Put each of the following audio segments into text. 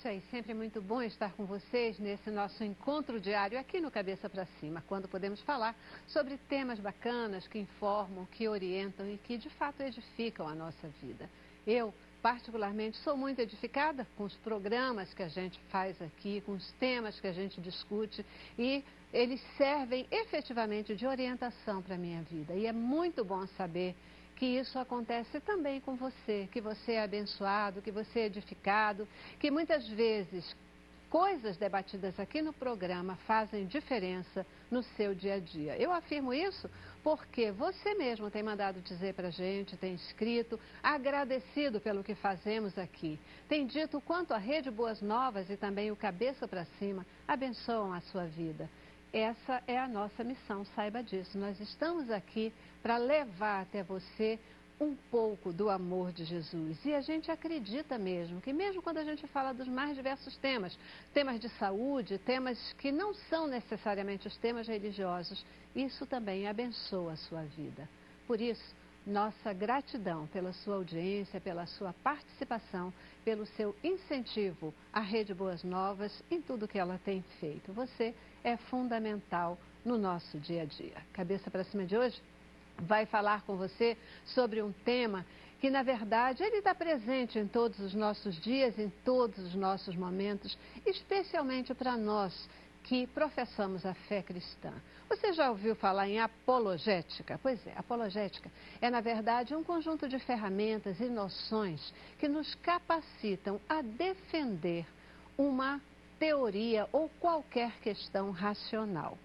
isso aí, sempre muito bom estar com vocês nesse nosso encontro diário aqui no Cabeça para Cima, quando podemos falar sobre temas bacanas que informam, que orientam e que de fato edificam a nossa vida. Eu, particularmente, sou muito edificada com os programas que a gente faz aqui, com os temas que a gente discute e eles servem efetivamente de orientação para a minha vida. E é muito bom saber que isso acontece também com você, que você é abençoado, que você é edificado, que muitas vezes coisas debatidas aqui no programa fazem diferença no seu dia a dia. Eu afirmo isso porque você mesmo tem mandado dizer para a gente, tem escrito, agradecido pelo que fazemos aqui. Tem dito o quanto a Rede Boas Novas e também o Cabeça para Cima abençoam a sua vida. Essa é a nossa missão, saiba disso. Nós estamos aqui para levar até você um pouco do amor de Jesus. E a gente acredita mesmo que mesmo quando a gente fala dos mais diversos temas, temas de saúde, temas que não são necessariamente os temas religiosos, isso também abençoa a sua vida. Por isso, nossa gratidão pela sua audiência, pela sua participação, pelo seu incentivo à Rede Boas Novas em tudo que ela tem feito. Você é fundamental no nosso dia a dia. Cabeça para Cima de hoje vai falar com você sobre um tema que, na verdade, ele está presente em todos os nossos dias, em todos os nossos momentos, especialmente para nós que professamos a fé cristã. Você já ouviu falar em apologética? Pois é, apologética é, na verdade, um conjunto de ferramentas e noções que nos capacitam a defender uma teoria ou qualquer questão racional.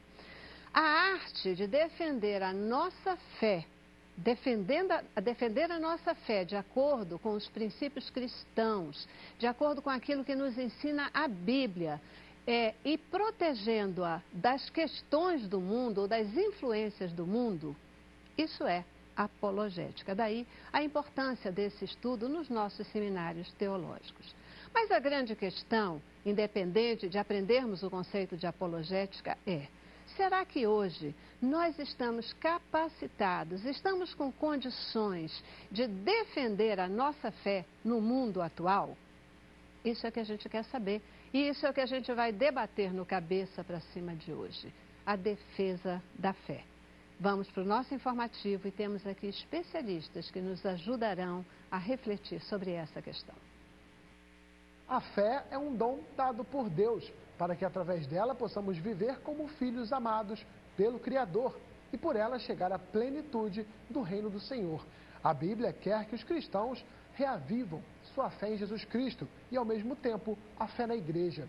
A arte de defender a nossa fé, defender a nossa fé de acordo com os princípios cristãos, de acordo com aquilo que nos ensina a Bíblia, e protegendo-a das questões do mundo ou das influências do mundo, isso é apologética. Daí a importância desse estudo nos nossos seminários teológicos. Mas a grande questão, independente de aprendermos o conceito de apologética, será que hoje nós estamos capacitados, estamos com condições de defender a nossa fé no mundo atual? Isso é o que a gente quer saber e isso é o que a gente vai debater no Cabeça para Cima de hoje, a defesa da fé. Vamos para o nosso informativo e temos aqui especialistas que nos ajudarão a refletir sobre essa questão. A fé é um dom dado por Deus, para que através dela possamos viver como filhos amados pelo Criador e por ela chegar à plenitude do reino do Senhor. A Bíblia quer que os cristãos reavivam sua fé em Jesus Cristo e, ao mesmo tempo, a fé na igreja.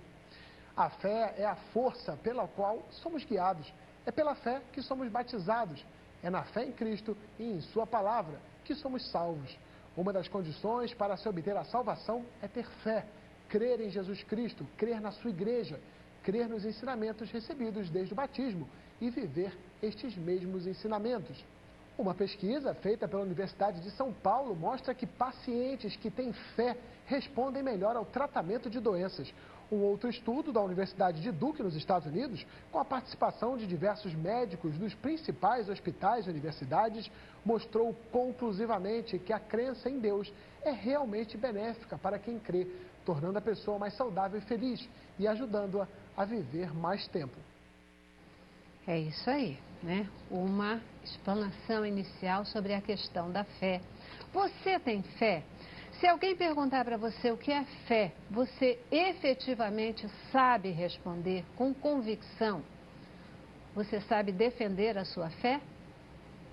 A fé é a força pela qual somos guiados, é pela fé que somos batizados, é na fé em Cristo e em sua palavra que somos salvos. Uma das condições para se obter a salvação é ter fé, crer em Jesus Cristo, crer na sua igreja, crer nos ensinamentos recebidos desde o batismo e viver estes mesmos ensinamentos. Uma pesquisa feita pela Universidade de São Paulo mostra que pacientes que têm fé respondem melhor ao tratamento de doenças. Um outro estudo da Universidade de Duke, nos Estados Unidos, com a participação de diversos médicos dos principais hospitais e universidades, mostrou conclusivamente que a crença em Deus é realmente benéfica para quem crê, tornando a pessoa mais saudável e feliz e ajudando-a a viver mais tempo. É isso aí, né? Uma explanação inicial sobre a questão da fé. Você tem fé? Se alguém perguntar para você o que é fé, você efetivamente sabe responder com convicção? Você sabe defender a sua fé?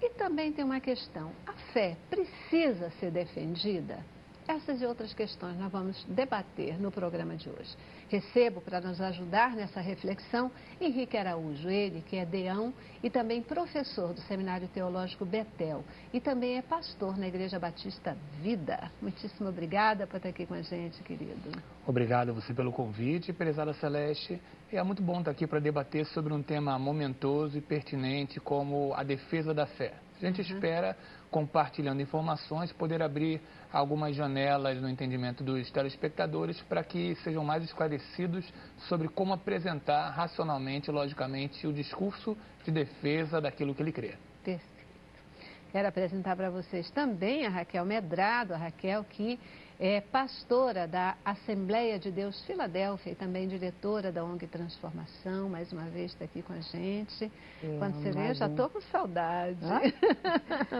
E também tem uma questão, a fé precisa ser defendida? Essas e outras questões nós vamos debater no programa de hoje. Recebo para nos ajudar nessa reflexão Henrique Araújo, ele que é deão e também professor do Seminário Teológico Betel e também é pastor na Igreja Batista Vida. Muitíssimo obrigada por estar aqui com a gente, querido. Obrigado a você pelo convite, prezada Celeste. É muito bom estar aqui para debater sobre um tema momentoso e pertinente como a defesa da fé. A gente espera, compartilhando informações, poder abrir algumas janelas no entendimento dos telespectadores para que sejam mais esclarecidos sobre como apresentar racionalmente e logicamente o discurso de defesa daquilo que ele crê. Perfeito. Quero apresentar para vocês também a Raquel Medrado, a Raquel que é pastora da Assembleia de Deus Filadélfia e também diretora da ONG Transformação. Mais uma vez está aqui com a gente. Quando você vê, eu já estou com saudade.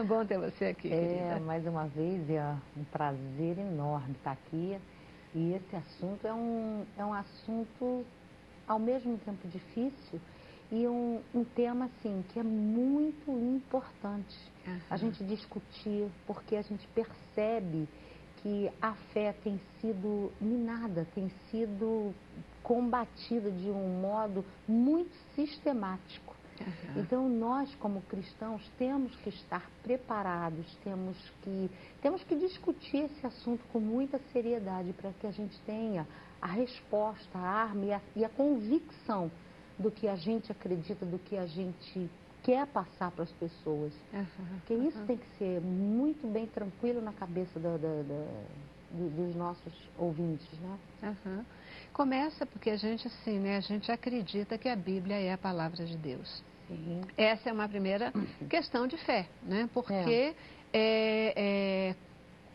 Bom ter você aqui, querida. Mais uma vez, é um prazer enorme estar aqui. E esse assunto é um assunto ao mesmo tempo difícil e um tema assim que é muito importante a gente discutir, porque a gente percebe que a fé tem sido minada, tem sido combatida de um modo muito sistemático. Então, nós, como cristãos, temos que estar preparados, temos que discutir esse assunto com muita seriedade para que a gente tenha a resposta, a arma e a convicção do que a gente acredita, do que a gente quer passar para as pessoas. Porque isso tem que ser muito bem tranquilo na cabeça dos nossos ouvintes, né? Começa porque a gente, assim, né, a gente acredita que a Bíblia é a palavra de Deus. Sim. Essa é uma primeira questão de fé, né? Porque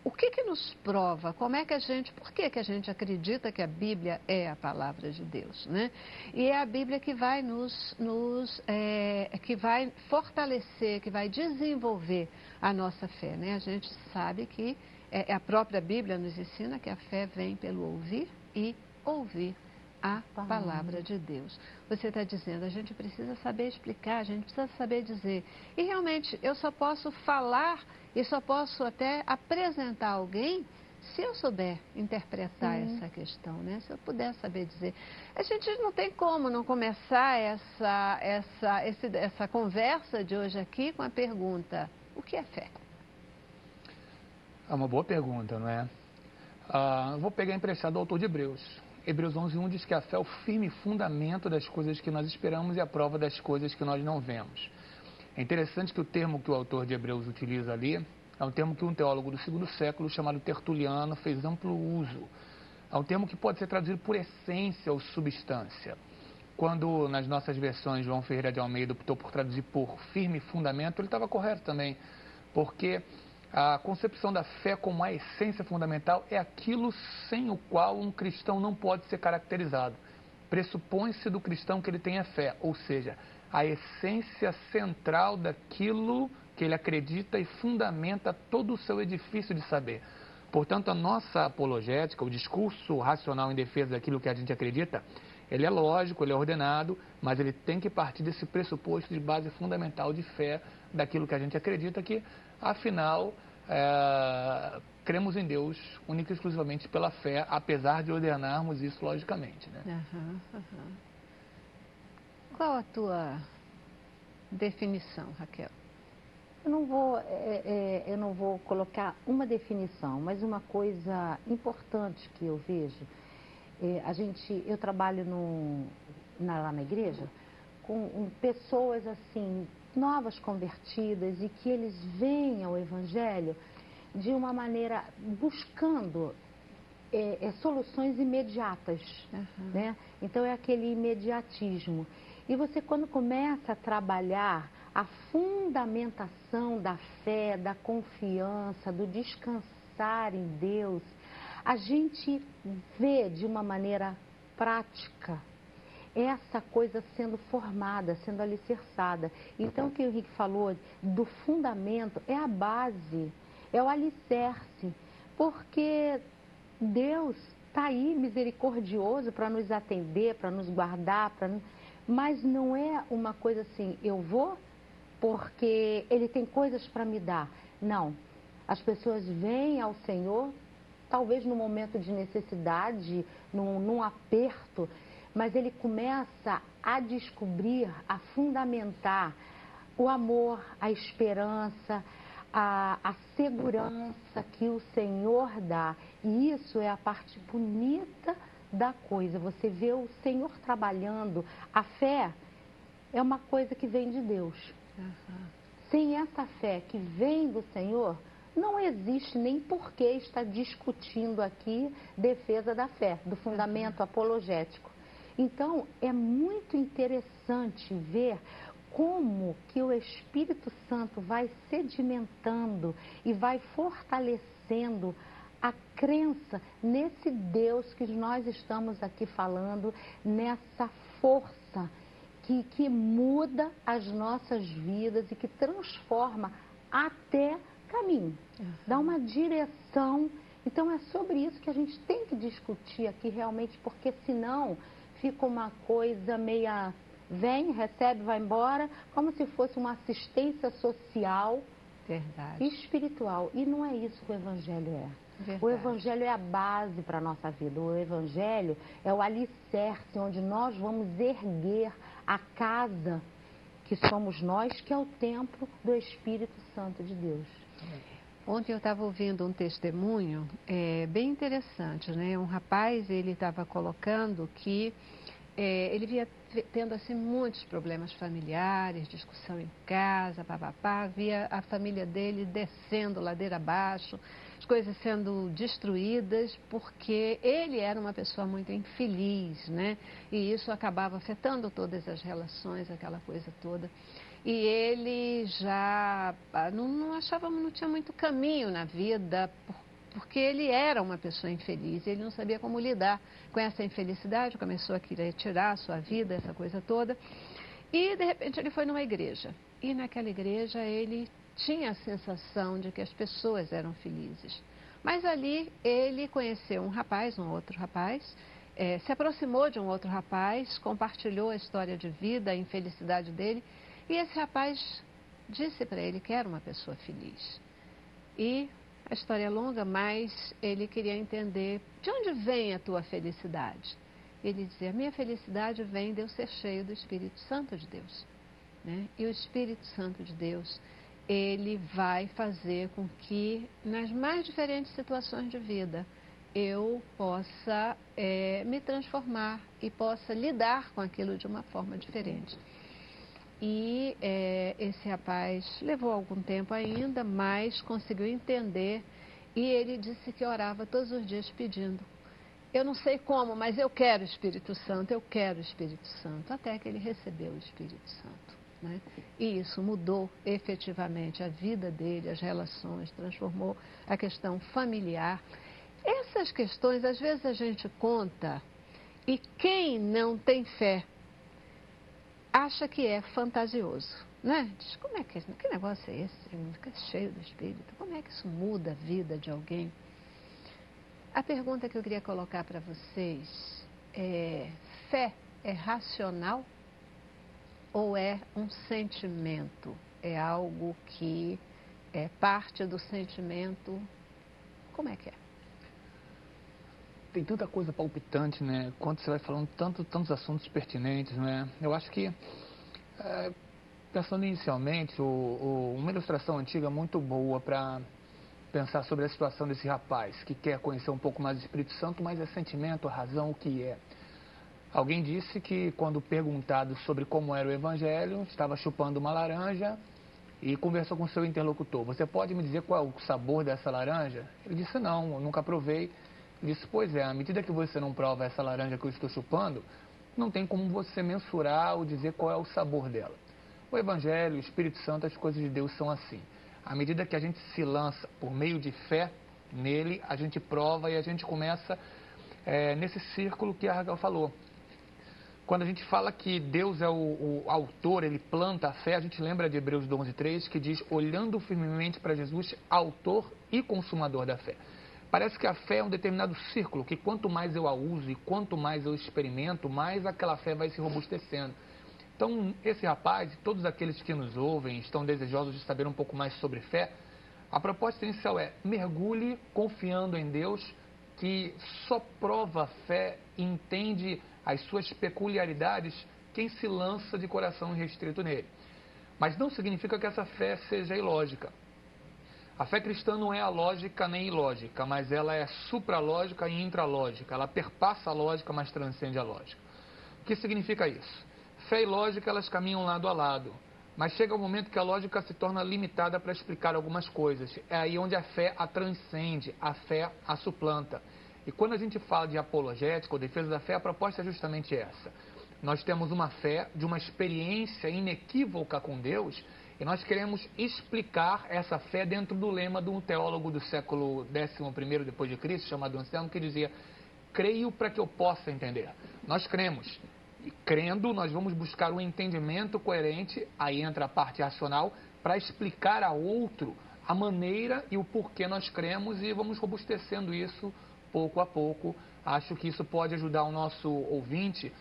o que nos prova? Por que a gente acredita que a Bíblia é a palavra de Deus, né? E é a Bíblia que vai que vai fortalecer, que vai desenvolver a nossa fé, né? A gente sabe que a própria Bíblia nos ensina que a fé vem pelo ouvir e ouvir a palavra de Deus. Você está dizendo, a gente precisa saber explicar, a gente precisa saber dizer. E realmente, eu só posso falar e só posso até apresentar alguém se eu souber interpretar essa questão, né? Se eu puder saber dizer. A gente não tem como não começar essa conversa de hoje aqui com a pergunta, o que é fé? É uma boa pergunta, não é? Vou pegar emprestado do autor de Hebreus. Hebreus 11:1 diz que a fé é o firme fundamento das coisas que nós esperamos e a prova das coisas que nós não vemos. É interessante que o termo que o autor de Hebreus utiliza ali é um termo que um teólogo do segundo século chamado Tertuliano fez amplo uso. É um termo que pode ser traduzido por essência ou substância. Quando nas nossas versões João Ferreira de Almeida optou por traduzir por firme fundamento, ele estava correto também, porque a concepção da fé como a essência fundamental é aquilo sem o qual um cristão não pode ser caracterizado. Pressupõe-se do cristão que ele tenha fé, ou seja, a essência central daquilo que ele acredita e fundamenta todo o seu edifício de saber. Portanto, a nossa apologética, o discurso racional em defesa daquilo que a gente acredita, ele é lógico, ele é ordenado, mas ele tem que partir desse pressuposto de base fundamental de fé daquilo que a gente acredita que, afinal, cremos em Deus única e exclusivamente pela fé, apesar de ordenarmos isso logicamente, né? Qual a tua definição, Raquel? Eu não vou colocar uma definição, mas uma coisa importante que eu vejo, eu trabalho lá na igreja com pessoas assim, novas convertidas e que eles veem ao Evangelho de uma maneira buscando soluções imediatas, né? Então é aquele imediatismo. E você quando começa a trabalhar a fundamentação da fé, da confiança, do descansar em Deus, a gente vê de uma maneira prática essa coisa sendo formada, sendo alicerçada. Então, o que o Henrique falou do fundamento é a base, é o alicerce, porque Deus está aí misericordioso para nos atender, para nos guardar, mas não é uma coisa assim, eu vou porque Ele tem coisas para me dar. Não, as pessoas vêm ao Senhor, talvez num momento de necessidade, num aperto, mas ele começa a descobrir, a fundamentar o amor, a esperança, a segurança que o Senhor dá. E isso é a parte bonita da coisa. Você vê o Senhor trabalhando. A fé é uma coisa que vem de Deus. Sem essa fé que vem do Senhor, não existe nem por que estar discutindo aqui defesa da fé, do fundamento apologético. Então, é muito interessante ver como que o Espírito Santo vai sedimentando e vai fortalecendo a crença nesse Deus que nós estamos aqui falando, nessa força que muda as nossas vidas e que transforma até caminho, dá uma direção. Então é sobre isso que a gente tem que discutir aqui realmente, porque senão fica uma coisa meia vem, recebe, vai embora, como se fosse uma assistência social. Verdade. Espiritual. E não é isso que o Evangelho é. Verdade. O Evangelho é a base para a nossa vida. O Evangelho é o alicerce onde nós vamos erguer a casa que somos nós, que é o templo do Espírito Santo de Deus. Ontem eu estava ouvindo um testemunho bem interessante, né? Um rapaz, ele estava colocando que ele via tendo assim muitos problemas familiares, discussão em casa, papapá, via a família dele descendo ladeira abaixo, as coisas sendo destruídas, porque ele era uma pessoa muito infeliz, né? E isso acabava afetando todas as relações, aquela coisa toda. E ele já não achava, não tinha muito caminho na vida, porque ele era uma pessoa infeliz, ele não sabia como lidar com essa infelicidade, começou a querer tirar a sua vida, essa coisa toda. E, de repente, ele foi numa igreja. E naquela igreja ele tinha a sensação de que as pessoas eram felizes. Mas ali ele conheceu um outro rapaz, se aproximou de um outro rapaz, compartilhou a história de vida, a infelicidade dele. E esse rapaz disse para ele que era uma pessoa feliz. E a história é longa, mas ele queria entender de onde vem a tua felicidade. Ele dizia, a minha felicidade vem de eu ser cheio do Espírito Santo de Deus, né? E o Espírito Santo de Deus, ele vai fazer com que nas mais diferentes situações de vida eu possa me transformar e possa lidar com aquilo de uma forma diferente. E esse rapaz levou algum tempo ainda, mas conseguiu entender e ele disse que orava todos os dias pedindo. Eu não sei como, mas eu quero o Espírito Santo, eu quero o Espírito Santo, até que ele recebeu o Espírito Santo, né? E isso mudou efetivamente a vida dele, as relações, transformou a questão familiar. Essas questões, às vezes a gente conta e quem não tem fé acha que é fantasioso, né? Diz, como é que negócio é esse? Fica cheio do Espírito. Como é que isso muda a vida de alguém? A pergunta que eu queria colocar para vocês é: fé é racional ou é um sentimento? É algo que é parte do sentimento? Como é que é? Tem tanta coisa palpitante, né? Quando você vai falando tantos assuntos pertinentes, né? Eu acho que, pensando inicialmente, uma ilustração antiga muito boa para pensar sobre a situação desse rapaz que quer conhecer um pouco mais do Espírito Santo, mas é sentimento, razão, o que é? Alguém disse que quando perguntado sobre como era o Evangelho, estava chupando uma laranja e conversou com seu interlocutor. Você pode me dizer qual é o sabor dessa laranja? Ele disse, não, eu nunca provei. Ele disse, pois é, à medida que você não prova essa laranja que eu estou chupando, não tem como você mensurar ou dizer qual é o sabor dela. O Evangelho, o Espírito Santo, as coisas de Deus são assim. À medida que a gente se lança por meio de fé nele, a gente prova e a gente começa nesse círculo que a Raquel falou. Quando a gente fala que Deus é o autor, ele planta a fé, a gente lembra de Hebreus 11:3, que diz, olhando firmemente para Jesus, autor e consumador da fé. Parece que a fé é um determinado círculo, que quanto mais eu a uso e quanto mais eu experimento, mais aquela fé vai se robustecendo. Então, esse rapaz e todos aqueles que nos ouvem, estão desejosos de saber um pouco mais sobre fé, a proposta inicial é, mergulhe confiando em Deus, que só prova a fé e entende as suas peculiaridades quem se lança de coração restrito nele. Mas não significa que essa fé seja ilógica. A fé cristã não é alógica nem ilógica, mas ela é supralógica e intralógica. Ela perpassa a lógica, mas transcende a lógica. O que significa isso? Fé e lógica, elas caminham lado a lado. Mas chega um momento que a lógica se torna limitada para explicar algumas coisas. É aí onde a fé a transcende, a fé a suplanta. E quando a gente fala de apologética ou defesa da fé, a proposta é justamente essa. nós temos uma fé de uma experiência inequívoca com Deus e nós queremos explicar essa fé dentro do lema de um teólogo do século XI depois de Cristo, chamado Anselmo, que dizia: creio para que eu possa entender. Nós cremos. E crendo, nós vamos buscar um entendimento coerente, aí entra a parte racional, para explicar a outro a maneira e o porquê nós cremos e vamos robustecendo isso pouco a pouco. Acho que isso pode ajudar o nosso ouvinte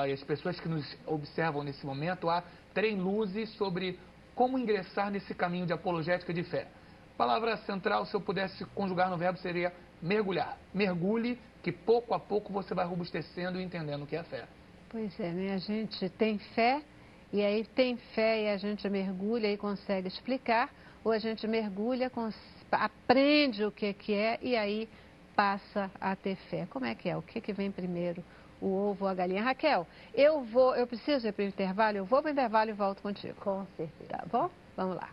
e as pessoas que nos observam nesse momento a terem luzes sobre como ingressar nesse caminho de apologética de fé. A palavra central, se eu pudesse conjugar no verbo, seria mergulhar. Mergulhe, que pouco a pouco você vai robustecendo e entendendo o que é a fé. Pois é, né? A gente tem fé, e aí tem fé e a gente mergulha e consegue explicar, ou a gente mergulha, aprende o que é e aí passa a ter fé. Como é que é? O que vem primeiro? O ovo ou a galinha? Raquel, eu preciso ir para o intervalo, eu vou para o intervalo e volto contigo. Com certeza. Tá bom? Vamos lá.